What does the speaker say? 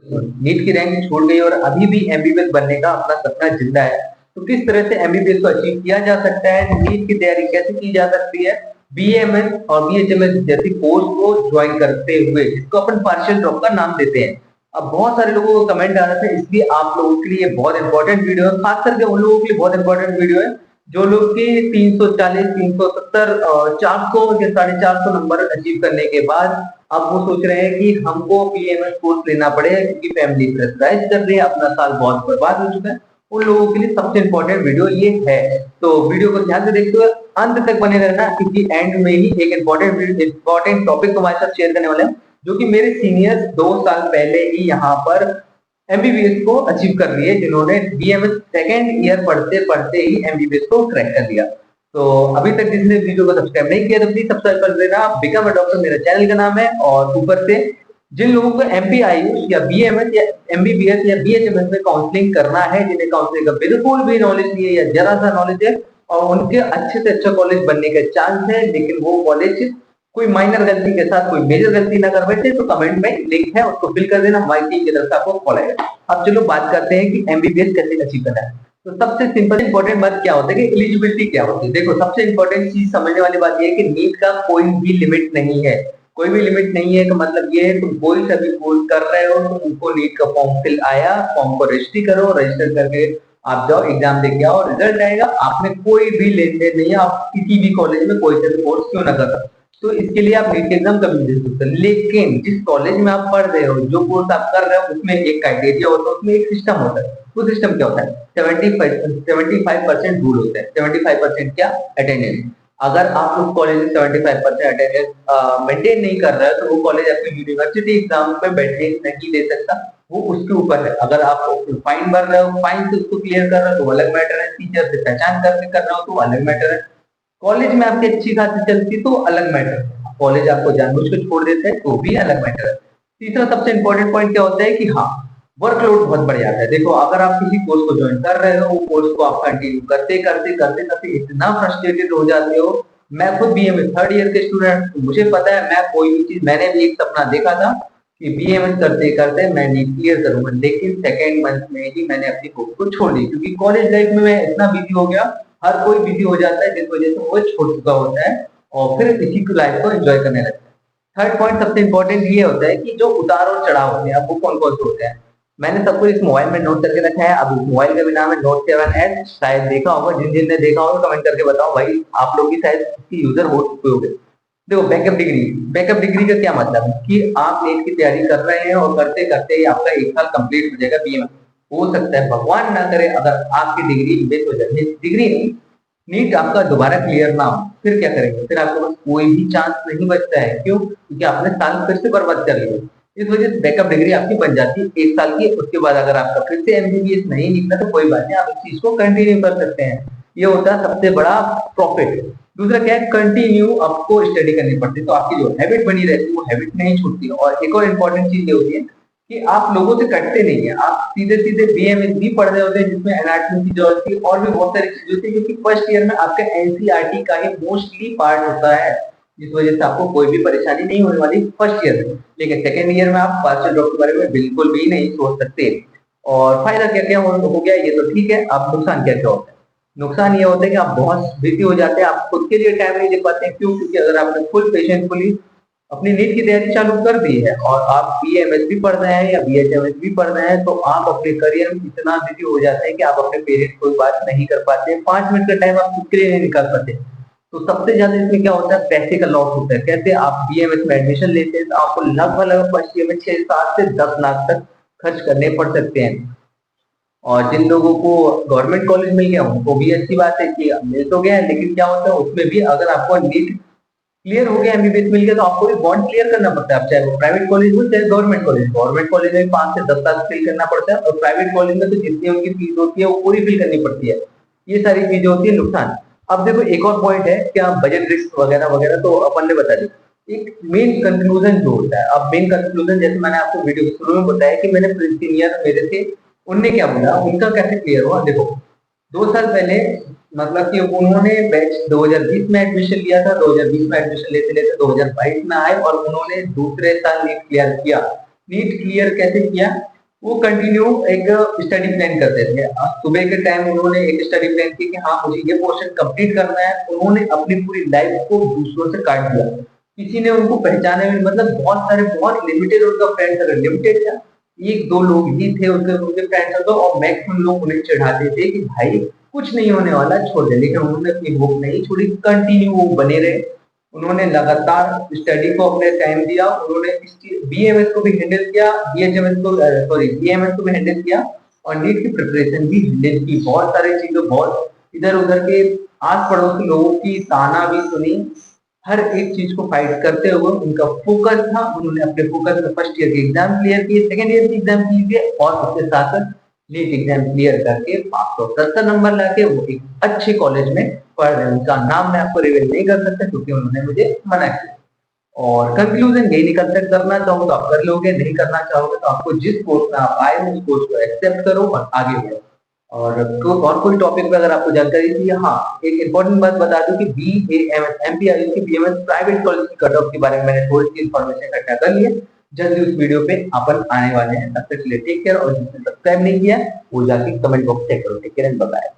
NEET की rank छोड़ गई और अभी भी एमबीबीएस बनने का अपना सपना जिंदा है। तो किस तरह से एमबीबीएस को अचीव किया जा सकता है, नीट की तैयारी कैसे की जा सकती है, बीएमएस और बीएचएमएस जैसी कोर्स को ज्वाइन करते हुए, जिसको अपन पार्शियल ड्रॉप का नाम देते हैं। अब बहुत सारे लोगों को कमेंट आ रहे थे, इसलिए आप लोगों के लिए बहुत इंपॉर्टेंट वीडियो है, खास करके उन लोगों के लिए बहुत इंपॉर्टेंट वीडियो है जो लोग की 340, 370, 400 या 450 नंबर अचीव करने के बाद अब वो सोच रहे हैं कि हमको पीएमएस कोर्स लेना पड़ेगा क्योंकि फैमिली प्रेशराइज कर रही है, अपना साल बहुत बर्बाद हो चुका है। उन लोगों के लिए सबसे इंपॉर्टेंट वीडियो ये है। तो वीडियो को ध्यान से देखते हुए अंत तक बने रहना, क्योंकि एंड में ही एक इंपॉर्टेंट टॉपिक तुम्हारे साथ शेयर करने वाले हैं, जो कि मेरे सीनियर्स 2 साल पहले ही यहाँ पर एमबीबीएस को अचीव कर लिए, जिन्होंने बीएमएस सेकेंड ईयर पढ़ते पढ़ते ही एमबीबीएस को क्रैक कर लिया। तो अभी तक जिसने वीडियो को सब्सक्राइब नहीं किया तो प्लीज सब्सक्राइब कर देना। बिकम अ डॉक्टर मेरा चैनल का नाम है। और ऊपर से जिन लोगों को एमपीआईयू या बीएमएस या एमबीबीएस या बीएचएमएस में काउंसलिंग करना है, जिन्हें काउंसलिंग का बिल्कुल भी नॉलेज नहीं है या जरा सा नॉलेज है और उनके अच्छे से अच्छा कॉलेज बनने का चांस है, लेकिन वो कॉलेज कोई माइनर गलती के साथ कोई मेजर गलती ना कर बैठे, तो कमेंट में लिंक है, उसको फिल कर देना, हमारी टीम की तरफ से आपको कॉल आएगा। अब चलो बात करते हैं कि एमबीबीएस कैसे अचीव करना है। तो सबसे सिंपल इंपॉर्टेंट बात क्या होता है कि एलिजिबिलिटी क्या होती है। देखो, सबसे इंपॉर्टेंट चीज समझने वाली बात ये है कि नीट का कोई भी लिमिट नहीं है। कोई भी लिमिट नहीं है, तो मतलब ये है तुम कोई सा भी कोर्स कर रहे हो तो तुमको नीट का फॉर्म फिल आया, फॉर्म को रजिस्टर करो, रजिस्टर करके आप जाओ, एग्जाम देके आओ, रिजल्ट आएगा, आपने कोई भी लेन देन नहीं है, आप किसी भी कॉलेज में कोई सा भी कोर्स क्यों ना कर रहे हो, तो इसके लिए आप नीट एग्जाम कभी नहीं दे सकते। लेकिन जिस कॉलेज में आप पढ़ रहे हो, जो कोर्स आप कर रहे हो, उसमें एक क्राइटेरिया होता है, उसमें एक सिस्टम होता है। वो सिस्टम क्या होता है? 75% रूल होता है। 75% क्या? अटेंडेंस। अगर आप उस कॉलेज में 75% अटेंडेंस मेंटेन नहीं कर रहे हो, तो वो कॉलेज आपको यूनिवर्सिटी एग्जाम में बैठने नहीं दे सकता। वो उसके ऊपर है। अगर आप फाइन भर रहे हो, फाइन से उसको क्लियर कर रहे हो तो अलग मैटर है, टीचर से पहचान करके कर रहे हो तो अलग मैटर है, कॉलेज में आपकी अच्छी खासी चलती तो अलग मैटर है, कॉलेज आपको जानबूझ के छोड़ देते हैं तो भी अलग मैटर है। तीसरा सबसे इंपॉर्टेंट पॉइंट क्या होता है कि हाँ, वर्कलोड बहुत बढ़ जाता है। देखो, अगर आप किसी कोर्स को ज्वाइन कर रहे हो, वो कोर्स को आप कंटिन्यू करते करते करते करते इतना फ्रस्ट्रेटेड हो जाते हो। मैं खुद बीएमएस थर्ड ईयर के स्टूडेंट, मुझे पता है, मैं कोई भी चीज, मैंने भी एक सपना देखा था कि बीएमएस करते करते मैं नीट क्लियर करूंगा, लेकिन सेकेंड मंथ में ही मैंने अपनी कोर्स को छोड़ दी, क्योंकि कॉलेज लाइफ में मैं इतना बिजी हो गया, हर कोई बिजी हो जाता है, जिस वजह से वो छोड़ चुका होता है और फिर इसी की लाइफ को एंजॉय करने लगता है। थर्ड पॉइंट सबसे इंपॉर्टेंट ये होता है कि जो उतार और चढ़ाव होते हैं, अब वो कौन कौन से होते हैं, मैंने सबको इस मोबाइल में नोट करके रखा है। अब इस मोबाइल का भी नाम है नोट 7S, शायद देखा होगा, जिन जिन ने देखा होगा कमेंट करके बताओ भाई, आप लोग भी शायद इसकी यूजर हो चुके होंगे। देखो, बैकअप डिग्री। बैकअप डिग्री का क्या मतलब है कि आप नीट की तैयारी कर रहे हैं और करते करते ही आपका 1 साल कंप्लीट हो जाएगा बीए में। हो सकता है, भगवान ना करे, अगर आपकी डिग्री मिस हो जाए, डिग्री नहीं, नीट आपका दोबारा क्लियर ना हो, फिर क्या करेंगे? फिर आपके पास कोई भी चांस नहीं बचता है। क्यों? क्योंकि आपने साल फिर से बर्बाद कर लिया। इस वजह से बैकअप डिग्री आपकी बन जाती है 1 साल की। उसके बाद अगर आपका फिर से एमबीबीएस नहीं निकला तो कोई बात नहीं, आप इस चीज को कंटिन्यू कर सकते हैं। ये होता है सबसे बड़ा प्रॉफिट। दूसरा क्या है? कंटिन्यू आपको स्टडी करनी पड़ती है, तो आपकी जो हैबिट बनी रहती है वो हैबिट नहीं छूटती। और एक और इम्पोर्टेंट चीज ये होती है कि आप लोगों से कटते नहीं है, आप सीधे सीधे बीएमएस भी पढ़ रहे होते हैं, जिसमें एनाटॉमी की जरूरत थी और भी बहुत सारी चीजें होती है, क्योंकि फर्स्ट ईयर में आपका एनसीईआरटी का ही मोस्टली पार्ट होता है, जिस वजह से आपको कोई भी परेशानी नहीं होने वाली फर्स्ट ईयर में। लेकिन सेकेंड ईयर में आप पार्शियल ड्रॉप के बारे में बिल्कुल भी नहीं सोच सकते। और फायदा क्या क्या हो गया ये तो ठीक है, अब नुकसान क्या क्या होता है? नुकसान ये होता है कि आप बहुत बिजी हो जाते हैं, आप खुद के लिए टाइम नहीं दे पाते। क्यों? क्योंकि अगर आपने फुल पेशेंटफुली अपनी नीट की तैयारी चालू कर दी है और आप बीएमएस भी पढ़ रहे हैं या बीएचएमएस भी पढ़ रहे हैं, तो आप अपने करियर में इतना बिजी हो जाते हैं कि आप अपने पेरेंट्स को बात नहीं कर पाते, 5 मिनट का टाइम आप खुद के लिए नहीं निकाल पाते। तो सबसे ज्यादा इसमें क्या होता है? पैसे का लॉस होता है। कैसे? आप बीएमएस में एडमिशन लेते हैं तो आपको लगभग फर्स्ट ईयर में 6, 7 से 10 लाख तक खर्च करने पड़ सकते हैं। और जिन लोगों को गवर्नमेंट कॉलेज मिल गया उनको भी अच्छी बात है कि मिल तो गया है, लेकिन क्या होता है उसमें भी, अगर आपको नीट क्लियर हो गया, एमबीबीएस मिल गया, तो आपको भी बॉन्ड क्लियर करना पड़ता है। अब चाहे वो प्राइवेट कॉलेज हो चाहे गवर्नमेंट कॉलेज। गवर्नमेंट कॉलेज में 5 से 10 लाख फिल करना पड़ता है और प्राइवेट कॉलेज में तो जितनी उनकी फीस होती है वो पूरी फिल करनी पड़ती है। ये सारी चीजें होती है नुकसान। अब देखो, एक और पॉइंट है क्या, बजट रिस्क वगैरह वगैरह तो अपन ने बता दी। एक मेन कंक्लूजन जो होता है, अब मेन कंक्लूजन जैसे मैंने आपको वीडियो के शुरू में बताया कि मैंने सीनियर मेरे से, उनने क्या बोला, उनका कैसे क्लियर हुआ। देखो, 2 साल पहले, मतलब कि उन्होंने बैच 2020 में एडमिशन लिया था, 2020 में एडमिशन लेते लेते 2022 में आए और उन्होंने दूसरे साल नीट क्लियर किया। नीट क्लियर कैसे किया, वो कंटिन्यू एक स्टडी प्लान करते थे। सुबह के टाइम उन्होंने एक स्टडी प्लान किया कि हाँ मुझे ये पोर्शन कंप्लीट करना है। उन्होंने अपनी पूरी लाइफ को दूसरों से काट दिया, किसी ने उनको पहचाने में, मतलब बहुत सारे, बहुत लिमिटेड उनका फ्रेंड सर्कल लिमिटेड था, एक दो लोग ही थे उनके फ्रेंड सर्कल, और मैक्सिमम लोग उन्हें चिढ़ाते थे कि भाई कुछ नहीं होने वाला, छोड़ दे। लेकिन उन्होंने अपनी होप नहीं छोड़ी, कंटिन्यू वो बने रहे। उन्होंने लगातार स्टडी को अपने टाइम दिया, उन्होंने बीएमएस को भी हैंडल किया, बीएचएमएस को सॉरी बीएमएस को भी हैंडल किया, और नीट की प्रिपरेशन भी हैंडल की। बहुत सारी चीजें, बहुत इधर उधर के आस पड़ोस के लोगों की ताना भी सुनी, हर एक चीज को फाइट करते हुए उनका फोकस था। उन्होंने अपने फोकस में फर्स्ट ईयर के एग्जाम क्लियर किए, सेकेंड ईयर के एग्जाम क्लियर किए, और उसके साथ नीट एग्जाम क्लियर करके 570 नंबर लाके वो एक अच्छे कॉलेज में पढ़ रहे हैं। उनका नाम मैं आपको रिवील नहीं कर सकता क्योंकि उन्होंने मुझे मना किया। और कंक्लूजन यही निकल सकता, करना चाहोगे तो आप कर लोगे, नहीं करना चाहोगे तो आपको जिस कोर्स में आप आए हो उस कोर्स को एक्सेप्ट करो और आगे बढ़ो। और कोई टॉपिक पे अगर आपको जानकारी चाहिए, हाँ एक इंपॉर्टेंट बात बता दूं कि BAMS MPRU की BMS प्राइवेट कॉलेज की कट ऑफ के बारे में मैंने थोड़ी सी इन्फॉर्मेशन इकट्ठा कर ली है। जल्दी उस वीडियो पे अपन आने वाले हैं। तब तक के लिए टेक केयर, और जिसने सब्सक्राइब नहीं किया वो जाके कमेंट बॉक्स चेक करो। Take care and bye bye.